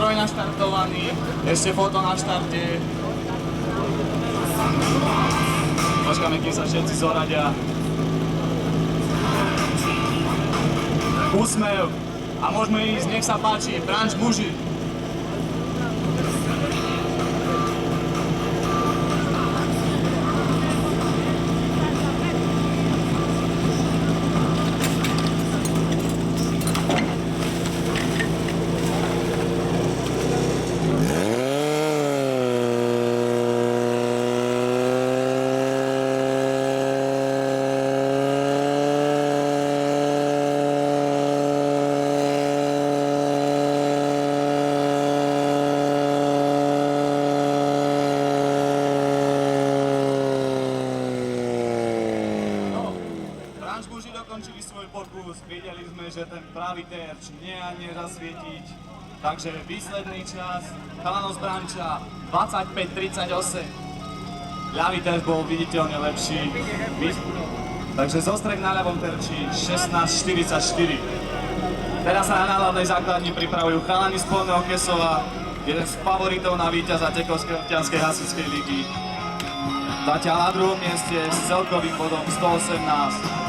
stroj naštartovaný, ešte foto na štarte. Počkáme, kým sa všetci zoradia. Úsmev. A môžeme ísť, nech sa páči, branč muži. Muži dokončili svoj pokus, videli sme, že ten pravý terč nie ani rozsvietiť, takže výsledný čas chalanov z Branča 25:38. Ľavý terč bol viditeľne lepší, takže zostrek na ľavom terči 16:44. Teraz sa na náhľadnej základni pripravujú chalani z Polného Kesova, jeden z favoritov na víťaza Tekovskej občianskej hasičskej ligy. Zatiaľ na druhom mieste s celkovým bodom 118.